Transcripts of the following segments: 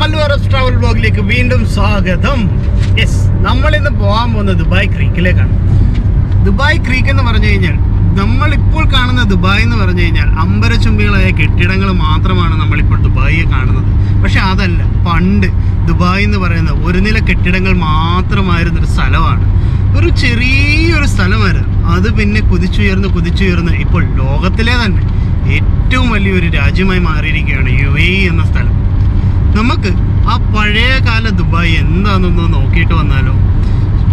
Mallu Arab travel ബ്ലോഗിലേക്ക് വീണ്ടും സ്വാഗതം. Yes, നമ്മളിന്ന് പോകാൻ പോകുന്നത് ദുബായ് ക്രീക്കിലേക്കാണ്. ദുബായ് ക്രീക്ക് എന്ന് പറഞ്ഞു കഴിഞ്ഞാൽ നമ്മളിപ്പോൾ കാണുന്ന ദുബായ് എന്ന് പറഞ്ഞു കഴിഞ്ഞാൽ അമ്പരചുംബികളായ കെട്ടിടങ്ങൾ മാത്രമാണ് നമ്മളിപ്പോൾ ദുബായിയെ കാണുന്നത്. പക്ഷെ അതല്ല, പണ്ട് ദുബായ് എന്ന് പറയുന്നത് ഒരു നില കെട്ടിടങ്ങൾ മാത്രമായിരുന്നൊരു സ്ഥലമാണ്. ഒരു ചെറിയൊരു സ്ഥലമായിരുന്നു. അത് പിന്നെ കുതിച്ചുയർന്ന് ഇപ്പോൾ ലോകത്തിലെ തന്നെ ഏറ്റവും വലിയൊരു രാജ്യമായി മാറിയിരിക്കുകയാണ് UAE എന്ന സ്ഥലം. നമുക്ക് ആ പഴയ കാല ദുബായ് എന്താണെന്നൊന്ന് നോക്കിയിട്ട് വന്നാലോ.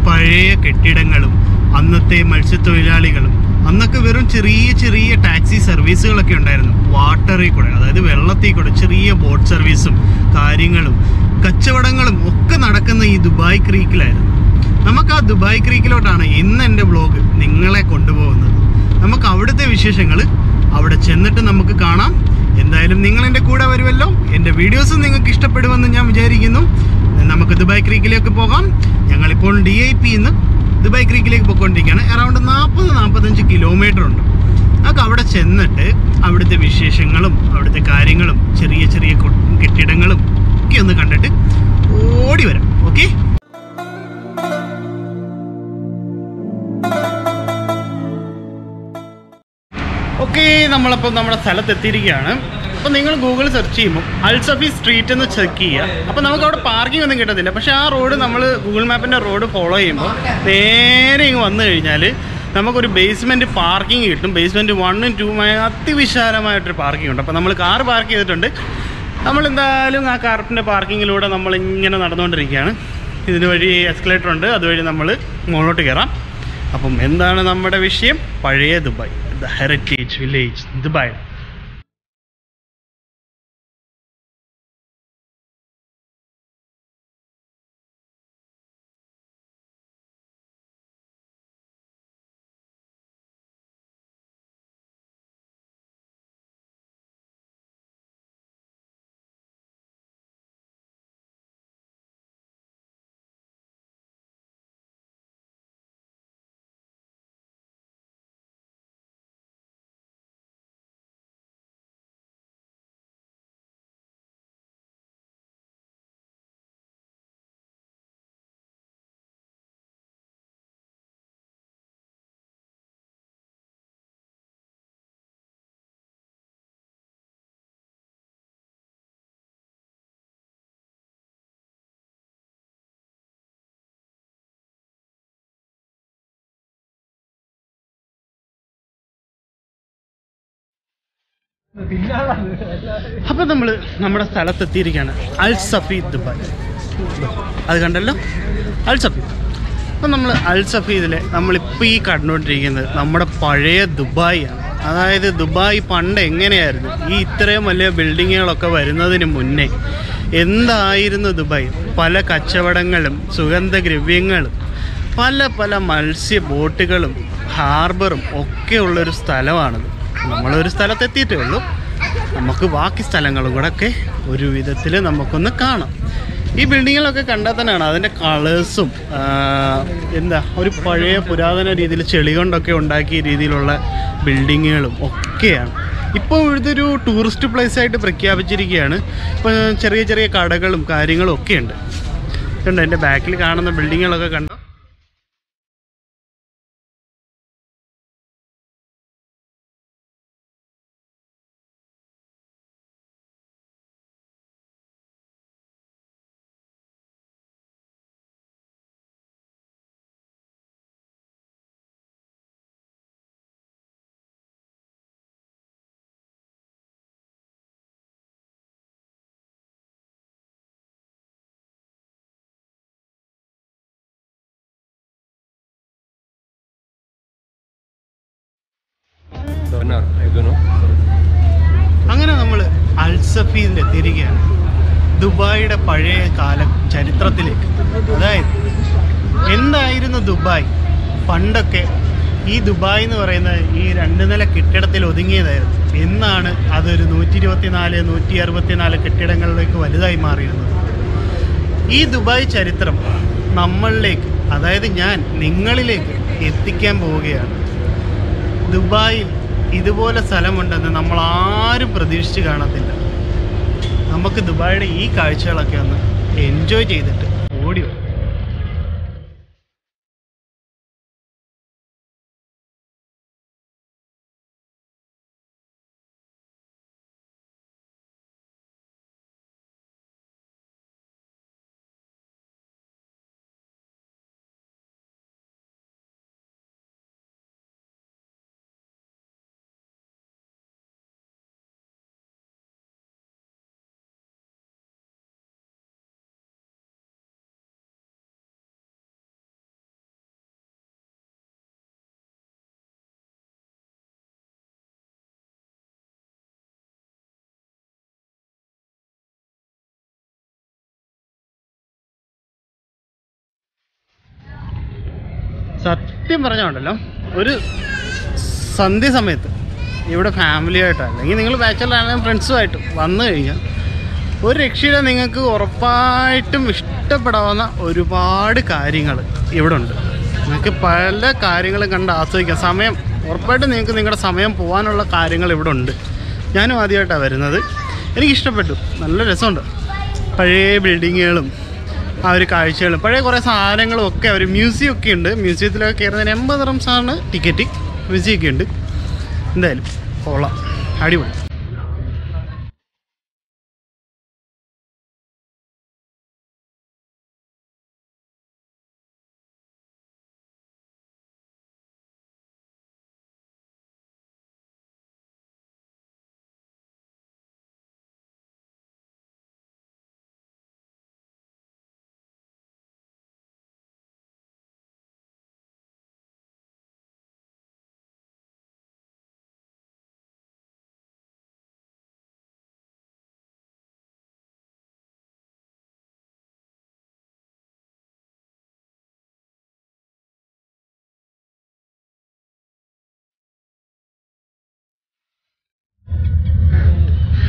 പഴയ കെട്ടിടങ്ങളും അന്നത്തെ മത്സ്യത്തൊഴിലാളികളും, അന്നൊക്കെ വെറും ചെറിയ ടാക്സി സർവീസുകളൊക്കെ ഉണ്ടായിരുന്നു. വാട്ടറിൽ കൂടെ, അതായത് വെള്ളത്തിൽ കൂടെ ചെറിയ ബോട്ട് സർവീസും കാര്യങ്ങളും കച്ചവടങ്ങളും ഒക്കെ നടക്കുന്ന ഈ ദുബായ് ക്രീക്കിലായിരുന്നു. നമുക്ക് ആ ദുബായ് ക്രീക്കിലോട്ടാണ് ഇന്ന് എൻ്റെ വ്ളോഗ് നിങ്ങളെ കൊണ്ടുപോകുന്നത്. നമുക്ക് അവിടുത്തെ വിശേഷങ്ങൾ അവിടെ ചെന്നിട്ട് നമുക്ക് കാണാം. എന്തായാലും നിങ്ങൾ എൻ്റെ കൂടെ വരുമല്ലോ. എൻ്റെ വീഡിയോസ് നിങ്ങൾക്ക് ഇഷ്ടപ്പെടുമെന്ന് ഞാൻ വിചാരിക്കുന്നു. നമുക്ക് ദുബായ് ക്രീക്കിലേക്ക് പോകാം. ഞങ്ങളിപ്പോൾ DIP നിന്ന് ദുബായ് ക്രീക്കിലേക്ക് പോയിക്കൊണ്ടിരിക്കുകയാണ്. അറൗണ്ട് 40-45 കിലോമീറ്റർ ഉണ്ട്. നമുക്ക് അവിടെ ചെന്നിട്ട് അവിടുത്തെ വിശേഷങ്ങളും അവിടുത്തെ കാര്യങ്ങളും ചെറിയ കെട്ടിടങ്ങളും ഒക്കെ ഒന്ന് കണ്ടിട്ട് ഓടി വരാം. ഓക്കെ, നമ്മളപ്പോൾ നമ്മുടെ സ്ഥലത്തെത്തിയിരിക്കുകയാണ്. അപ്പോൾ നിങ്ങൾ ഗൂഗിൾ സെർച്ച് ചെയ്യുമ്പോൾ അൽ സഫി സ്ട്രീറ്റ് എന്ന് ചെക്ക് ചെയ്യുക. അപ്പോൾ നമുക്ക് അവിടെ പാർക്കിംഗ് ഒന്നും കിട്ടത്തില്ല. പക്ഷേ ആ റോഡ് നമ്മൾ ഗൂഗിൾ മാപ്പിൻ്റെ റോഡ് ഫോളോ ചെയ്യുമ്പോൾ നേരെ ഇങ്ങ് വന്നു കഴിഞ്ഞാൽ നമുക്കൊരു ബേസ്മെൻറ്റ് പാർക്കിംഗ് കിട്ടും. ബേസ്മെൻറ്റ് 1ഉം 2ഉമായ അതിവിശാലമായിട്ടൊരു പാർക്കിംഗ് ഉണ്ട്. അപ്പോൾ നമ്മൾ കാർ പാർക്ക് ചെയ്തിട്ടുണ്ട്. നമ്മളെന്തായാലും ആ കാറിൻ്റെ പാർക്കിങ്ങിലൂടെ നമ്മളിങ്ങനെ നടന്നുകൊണ്ടിരിക്കുകയാണ്. ഇതിന് വഴി എസ്കലേറ്റർ ഉണ്ട്, അതുവഴി നമ്മൾ മുകളിലോട്ട് കയറാം. അപ്പം എന്താണ് നമ്മുടെ വിഷയം? പഴയ Dubai, the heritage village Dubai. അപ്പം നമ്മൾ നമ്മുടെ സ്ഥലത്തെത്തിയിരിക്കുകയാണ്. അൽ സഫി ദുബായ്. അത് കണ്ടല്ലോ, അൽ സഫി. അപ്പം നമ്മൾ അൽ സഫീദിലെ നമ്മളിപ്പോൾ ഈ കണ്ടുകൊണ്ടിരിക്കുന്നത് നമ്മുടെ പഴയ ദുബായിയാണ്. അതായത് ദുബായ് പണ്ട് എങ്ങനെയായിരുന്നു, ഈ ഇത്രയും വലിയ ബിൽഡിങ്ങുകളൊക്കെ വരുന്നതിന് മുന്നേ എന്തായിരുന്നു ദുബായ്? പല കച്ചവടങ്ങളും സുഗന്ധദ്രവ്യങ്ങളും പല മത്സ്യ ബോട്ടുകളും ഹാർബറും ഒക്കെ ഉള്ളൊരു സ്ഥലമാണിത്. നമ്മളൊരു സ്ഥലത്തെത്തിയിട്ടേ ഉള്ളൂ. നമുക്ക് ബാക്കി സ്ഥലങ്ങളും കൂടെ ഒക്കെ ഒരു വിധത്തിൽ നമുക്കൊന്ന് കാണാം. ഈ ബിൽഡിങ്ങുകളൊക്കെ കണ്ടാൽ തന്നെയാണ് അതിൻ്റെ കളേഴ്സും ഒരു പഴയ പുരാതന രീതിയിൽ ചെളി കൊണ്ടൊക്കെ ഉണ്ടാക്കിയ രീതിയിലുള്ള ബിൽഡിങ്ങുകളും ഒക്കെയാണ്. ഇപ്പോൾ ഇതൊരു ടൂറിസ്റ്റ് പ്ലേസായിട്ട് പ്രഖ്യാപിച്ചിരിക്കുകയാണ്. ഇപ്പോൾ ചെറിയ കടകളും കാര്യങ്ങളും ഒക്കെ ഉണ്ട്. കണ്ടോ, എൻ്റെ ബാക്കിൽ കാണുന്ന ബിൽഡിങ്ങുകളൊക്കെ കണ്ടോ. അങ്ങനെ നമ്മൾ അൽ സഫീദിൽ എത്തിയിരിക്കുകയാണ്. ദുബായിയുടെ പഴയ കാല ചരിത്രത്തിലേക്ക്. അതായത് എന്തായിരുന്നു ദുബായ് പണ്ടൊക്കെ? ഈ ദുബായ് എന്ന് പറയുന്നത് ഈ 2 നില കെട്ടിടത്തിൽ ഒതുങ്ങിയതായിരുന്നു. എന്നാണ് അതൊരു 124-164 കെട്ടിടങ്ങളിലേക്ക് വലുതായി മാറിയിരുന്നത്. ഈ ദുബായ് ചരിത്രം നമ്മളിലേക്ക്, അതായത് ഞാൻ നിങ്ങളിലേക്ക് എത്തിക്കാൻ പോവുകയാണ്. ദുബായിൽ ഇതുപോലെ സ്ഥലമുണ്ടെന്ന് നമ്മൾ ആരും പ്രതീക്ഷിച്ച് കാണത്തില്ല. നമുക്ക് ദുബായിയുടെ ഈ കാഴ്ചകളൊക്കെ ഒന്ന് എൻജോയ് ചെയ്തിട്ട് ഓടി വരും. സത്യം പറഞ്ഞുണ്ടല്ലോ, ഒരു സന്ധ്യ സമയത്ത് ഇവിടെ ഫാമിലിയായിട്ടോ അല്ലെങ്കിൽ നിങ്ങൾ ബാച്ചലറാണെങ്കിലും ഫ്രണ്ട്സുമായിട്ടും വന്നു കഴിഞ്ഞാൽ ഒരു രക്ഷയില്ല, നിങ്ങൾക്ക് ഉറപ്പായിട്ടും ഇഷ്ടപ്പെടാവുന്ന ഒരുപാട് കാര്യങ്ങൾ ഇവിടെ ഉണ്ട്. നിങ്ങൾക്ക് പല കാര്യങ്ങളും കണ്ട് ആസ്വദിക്കാം. സമയം ഉറപ്പായിട്ടും നിങ്ങൾക്ക് നിങ്ങളുടെ സമയം പോകാനുള്ള കാര്യങ്ങൾ ഇവിടെ ഉണ്ട്. ഞാനും ആദ്യമായിട്ടാണ് വരുന്നത്. എനിക്കിഷ്ടപ്പെട്ടു, നല്ല രസമുണ്ട്. പഴയ ബിൽഡിങ്ങുകളും ആ ഒരു കാഴ്ചകളും പഴയ കുറേ സാധനങ്ങളും ഒക്കെ, ഒരു മ്യൂസിയം ഒക്കെ ഉണ്ട്. മ്യൂസിയത്തിലൊക്കെ കയറുന്നതിന് 80 ദിർഹംസാണ് ടിക്കറ്റ്. മ്യൂസിയം ഒക്കെ ഉണ്ട്. എന്തായാലും കൊള്ളാം, അടിപൊളി.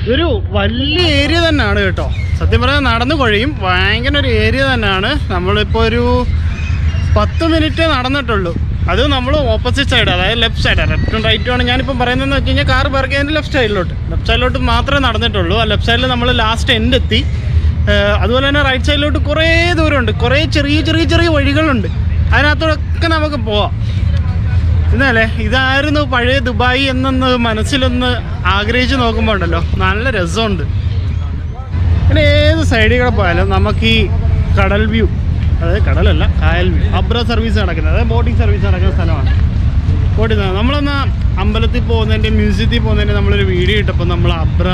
ഇതൊരു വലിയ ഏരിയ തന്നെയാണ് കേട്ടോ. സത്യം പറഞ്ഞാൽ നടന്നു കഴിയും, ഭയങ്കര ഒരു ഏരിയ തന്നെയാണ്. നമ്മളിപ്പോൾ ഒരു 10 മിനിറ്റ് നടന്നിട്ടുള്ളൂ. അത് നമ്മൾ ഓപ്പോസിറ്റ് സൈഡ്, അതായത് ലെഫ്റ്റ് സൈഡ്, ലെഫ്റ്റും റൈറ്റുമാണ് ഞാനിപ്പം പറയുന്നതെന്ന് വെച്ച് കഴിഞ്ഞാൽ കാർ പാർക്ക് ചെയ്യുന്നതിൻ്റെ ലെഫ്റ്റ് സൈഡിലോട്ട് മാത്രമേ നടന്നിട്ടുള്ളൂ. ആ ലെഫ്റ്റ് സൈഡിൽ നമ്മൾ ലാസ്റ്റ് എൻഡ് എത്തി. അതുപോലെ തന്നെ റൈറ്റ് സൈഡിലോട്ട് കുറേ ദൂരമുണ്ട്, കുറേ ചെറിയ വഴികളുണ്ട്. അതിനകത്തോടൊക്കെ നമുക്ക് പോവാം. എന്നല്ലേ, ഇതായിരുന്നു പഴയ ദുബായ് എന്നൊന്ന് മനസ്സിലൊന്ന് ആഗ്രഹിച്ച് നോക്കുമ്പോൾ ഉണ്ടല്ലോ, നല്ല രസമുണ്ട്. പിന്നെ ഏത് സൈഡിൽ കൂടെ പോയാലും നമുക്ക് ഈ കടൽ വ്യൂ, അതായത് കടലല്ല കായൽ വ്യൂ, അബ്ര സർവീസ് നടക്കുന്നത്, അതായത് ബോട്ടിംഗ് സർവീസ് നടക്കുന്ന സ്ഥലമാണ്. നമ്മളൊന്ന് അമ്പലത്തിൽ പോകുന്നതിൻ്റെ മ്യൂസിയത്തിൽ പോകുന്നതിൻ്റെ നമ്മളൊരു വീഡിയോ ഇട്ടപ്പോൾ നമ്മൾ അബ്ര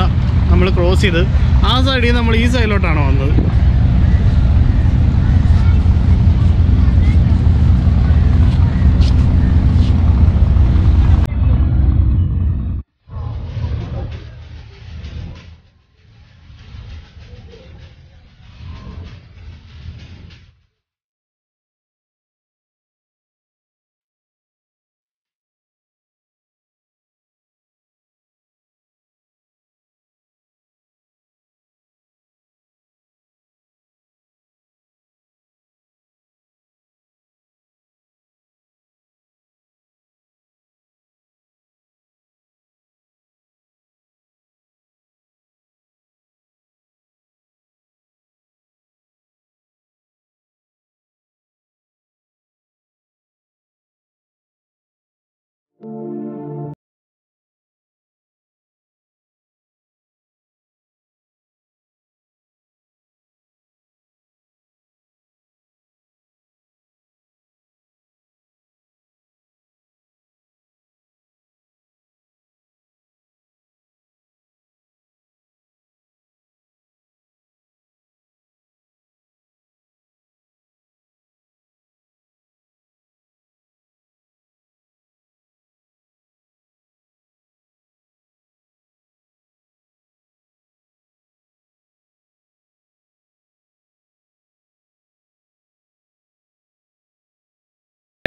നമ്മൾ ക്രോസ് ചെയ്ത് ആ സൈഡിൽ നമ്മൾ ഈ സൈഡിലോട്ടാണ് വന്നത്.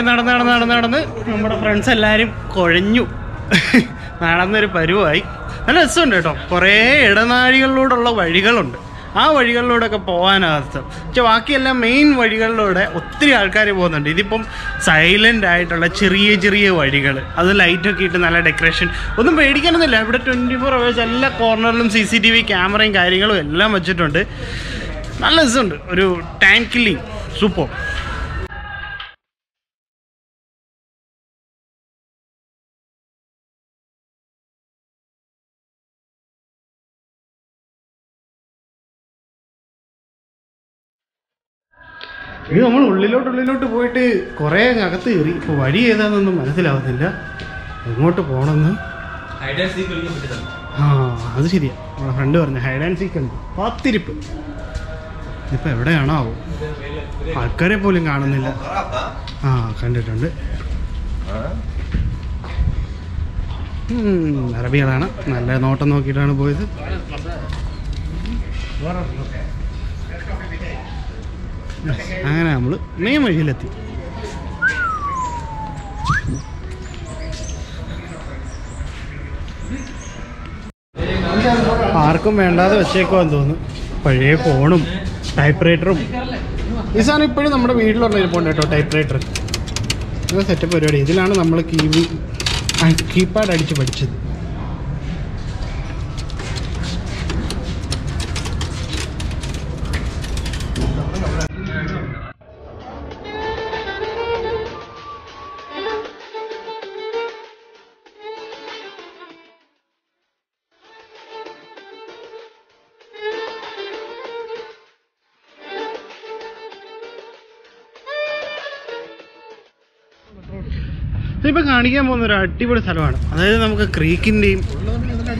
നടന്ന് നമ്മുടെ ഫ്രണ്ട്സ് എല്ലാവരും കുഴഞ്ഞു, നടന്നൊരു പരുവായി. നല്ല രസമുണ്ട് കേട്ടോ. കുറേ ഇടനാഴികളിലൂടെയുള്ള വഴികളുണ്ട്. ആ വഴികളിലൂടെയൊക്കെ പോകാനർത്ഥം. പക്ഷെ ബാക്കിയെല്ലാം മെയിൻ വഴികളിലൂടെ ഒത്തിരി ആൾക്കാർ പോകുന്നുണ്ട്. ഇതിപ്പം സൈലൻ്റ് ആയിട്ടുള്ള ചെറിയ ചെറിയ വഴികൾ, അത് ലൈറ്റൊക്കെ ഇട്ട് നല്ല ഡെക്കറേഷൻ, ഒന്നും പേടിക്കാനൊന്നുമില്ല. ഇവിടെ 24 hours എല്ലാ കോർണറിലും CCTV ക്യാമറയും കാര്യങ്ങളും എല്ലാം വെച്ചിട്ടുണ്ട്. നല്ല രസമുണ്ട്. ഒരു ടൈം കില്ലിങ് സൂപ്പർ. ഇത് നമ്മൾ ഉള്ളിലോട്ട് പോയിട്ട് കുറേ അകത്ത് കയറി. ഇപ്പോൾ വഴി ഏതാണെന്നൊന്നും മനസ്സിലാവുന്നില്ല, എങ്ങോട്ട് പോകണമെന്ന്. ആ അത് ശരിയാ, നമ്മുടെ ഫ്രണ്ട് പറഞ്ഞു ഹൈഡ് ആൻഡ് സീക്ക് ഉണ്ട്, പാത്തിരിപ്പ്. ഇപ്പം എവിടെയാണോ ആവും, ആൾക്കാരെ പോലും കാണുന്നില്ല. ആ കണ്ടിട്ടുണ്ട്. അറബികളാണ്, നല്ല നോട്ടം നോക്കിയിട്ടാണ് പോയത്. അങ്ങനെ നമ്മൾ മെയിൻ വഴിയിലെത്തി. ആർക്കും വേണ്ടാതെ വെച്ചേക്കുവാന്ന് തോന്നുന്നു. പഴയ ഫോണും ടൈപ്പ് റൈറ്ററും. ഈ സാധനം ഇപ്പോഴും നമ്മുടെ വീട്ടിലുള്ള ഇരിപ്പുണ്ട് കേട്ടോ, ടൈപ്പ് റൈറ്റർ. ഇത് സെറ്റപ്പ് പരിപാടി. ഇതിലാണ് നമ്മൾ കീപാഡ് അടിച്ച് പഠിച്ചത്. ഇതിപ്പോൾ കാണിക്കാൻ പോകുന്ന ഒരു അടിപൊളി സ്ഥലമാണ്. അതായത് നമുക്ക് ക്രീക്കിൻ്റെയും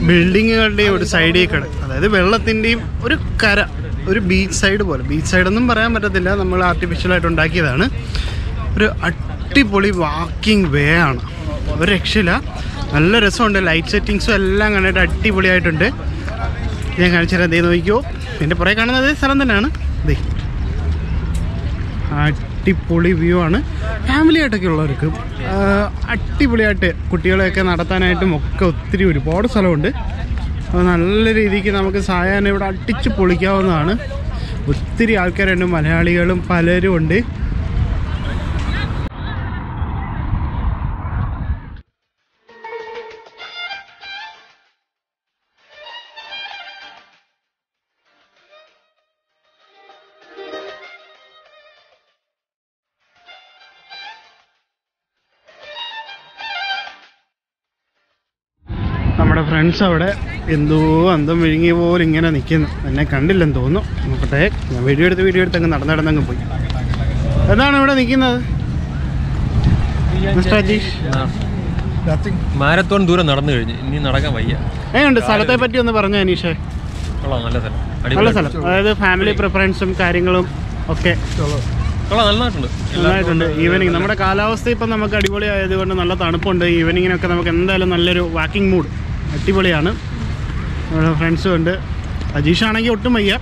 ബിൽഡിങ്ങുകളുടെയും ഒരു സൈഡിലേക്കാണ്. അതായത് വെള്ളത്തിൻ്റെയും ഒരു കര, ഒരു ബീച്ച് സൈഡ് പോലെ. ബീച്ച് സൈഡൊന്നും പറയാൻ പറ്റത്തില്ല, നമ്മൾ ആർട്ടിഫിഷ്യലായിട്ട് ഉണ്ടാക്കിയതാണ്. ഒരു അടിപൊളി വാക്കിംഗ് വേ ആണ്, ഒരു രക്ഷയില്ല. നല്ല രസമുണ്ട്. ലൈറ്റ് സെറ്റിങ്സും എല്ലാം കണ്ടിട്ട് അടിപൊളിയായിട്ടുണ്ട്. ഞാൻ കാണിച്ചു തരാം. ദേ നോക്കിയോ, എൻ്റെ പുറകെ കാണുന്നത് സ്ഥലം തന്നെയാണ്. ദേ അടിപൊളി വ്യൂ ആണ്. ഫാമിലി ആയിട്ടൊക്കെ ഉള്ളവർക്ക് അടിപൊളിയായിട്ട് കുട്ടികളെയൊക്കെ നടത്താനായിട്ടും ഒക്കെ ഒത്തിരി ഒരുപാട് സ്ഥലമുണ്ട്. അപ്പോൾ നല്ല രീതിക്ക് നമുക്ക് സായാഹ്നം ഇവിടെ അടിച്ച് പൊളിക്കാവുന്നതാണ്. ഒത്തിരി ആൾക്കാരുണ്ട്, മലയാളികളും പലരും ഉണ്ട്. നമ്മുടെ ഫ്രണ്ട്സ് അവിടെ എന്തോ അന്തം വിഴുങ്ങിയ പോലെ ഇങ്ങനെ നിൽക്കുന്നു. എന്നെ കണ്ടില്ലെന്ന് തോന്നുന്നു. നോക്കട്ടെ, ഞാൻ വീഡിയോ എടുത്ത് അങ്ങ് നടന്നങ്ങ് പോയി. എന്താണ് ഇവിടെ നിൽക്കുന്നത്? മാരത്തോൺ ദൂരം നടന്നു കഴിഞ്ഞ് ഇനി നടക്കാൻ വയ്യ. എങ്ങനെയുണ്ട് സ്ഥലത്തെ പറ്റി ഒന്ന് പറഞ്ഞു അനീഷേ? നല്ല സ്ഥലം. അതായത് ഫാമിലി പ്രിഫറൻസും കാര്യങ്ങളും ഒക്കെ നന്നായിട്ടുണ്ട്. ഈവനിങ് നമ്മുടെ കാലാവസ്ഥ ഇപ്പം നമുക്ക് അടിപൊളി ആയതുകൊണ്ട് നല്ല തണുപ്പുണ്ട്. ഈവനിങ്ങിനൊക്കെ നമുക്ക് എന്തായാലും നല്ലൊരു വാക്കിംഗ് മൂഡ് അടിപൊളിയാണ്. നമ്മുടെ ഫ്രണ്ട്സും ഉണ്ട്. അജീഷാണെങ്കിൽ ഒട്ടും വയ്യ,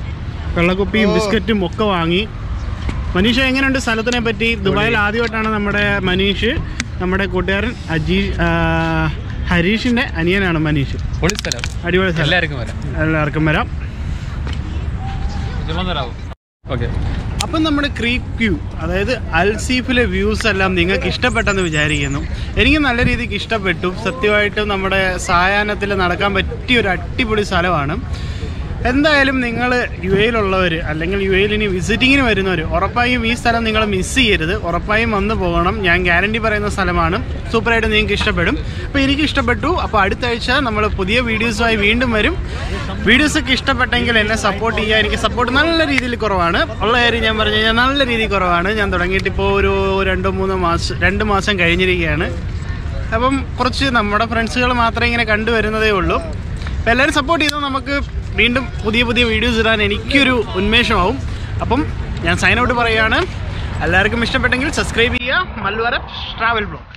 വെള്ളക്കുപ്പിയും ബിസ്ക്കറ്റും ഒക്കെ വാങ്ങി. മനീഷ എങ്ങനെയുണ്ട് സ്ഥലത്തിനെ പറ്റി? ദുബായിൽ ആദ്യമായിട്ടാണ് നമ്മുടെ മനീഷ്, നമ്മുടെ കൂട്ടുകാരൻ ഹരീഷിൻ്റെ അനിയനാണ് മനീഷ്. അടിപൊളി സ്ഥലം, എല്ലാവർക്കും വരാം. അപ്പം നമ്മുടെ ക്രീക്ക് വ്യൂ, അതായത് അൽസീഫിലെ വ്യൂസ് എല്ലാം നിങ്ങൾക്ക് ഇഷ്ടപ്പെട്ടെന്ന് വിചാരിക്കുന്നു. എനിക്ക് നല്ല രീതിക്ക് ഇഷ്ടപ്പെട്ടു. സത്യമായിട്ടും നമ്മുടെ സായാഹ്നത്തിൽ നടക്കാൻ പറ്റിയ ഒരു അടിപൊളി സ്ഥലമാണ്. എന്തായാലും നിങ്ങൾ യു എയിലുള്ളവർ അല്ലെങ്കിൽ യു എയിൽ ഇനി വിസിറ്റിങ്ങിന് വരുന്നവർ ഉറപ്പായും ഈ സ്ഥലം നിങ്ങൾ മിസ് ചെയ്യരുത്. ഉറപ്പായും വന്ന് പോകണം. ഞാൻ ഗ്യാരണ്ടി പറയുന്ന സ്ഥലമാണ്. സൂപ്പറായിട്ട് നിങ്ങൾക്ക് ഇഷ്ടപ്പെടും. അപ്പോൾ എനിക്ക് ഇഷ്ടപ്പെട്ടു. അപ്പോൾ അടുത്ത ആഴ്ച നമ്മൾ പുതിയ വീഡിയോസുമായി വീണ്ടും വരും. വീഡിയോസൊക്കെ ഇഷ്ടപ്പെട്ടെങ്കിൽ എന്നെ സപ്പോർട്ട് ചെയ്യുക. എനിക്ക് സപ്പോർട്ട് നല്ല രീതിയിൽ കുറവാണ്. ഉള്ള കാര്യം ഞാൻ പറഞ്ഞു കഴിഞ്ഞാൽ നല്ല രീതിയിൽ കുറവാണ്. ഞാൻ തുടങ്ങിയിട്ടിപ്പോൾ ഒരു 2 മാസം കഴിഞ്ഞിരിക്കുകയാണ്. അപ്പം കുറച്ച് നമ്മുടെ ഫ്രണ്ട്സുകൾ മാത്രമേ ഇങ്ങനെ കണ്ടുവരുന്നതേ ഉള്ളൂ. അപ്പോൾ എല്ലാവരും സപ്പോർട്ട് ചെയ്താൽ നമുക്ക് വീണ്ടും പുതിയ വീഡിയോസ് ഇടാൻ എനിക്കൊരു ഉന്മേഷമാവും. അപ്പം ഞാൻ സൈൻ ഔട്ട് പറയുകയാണ്. എല്ലാവർക്കും ഇഷ്ടപ്പെട്ടെങ്കിൽ സബ്സ്ക്രൈബ് ചെയ്യുക. Mallu Arab travel blog.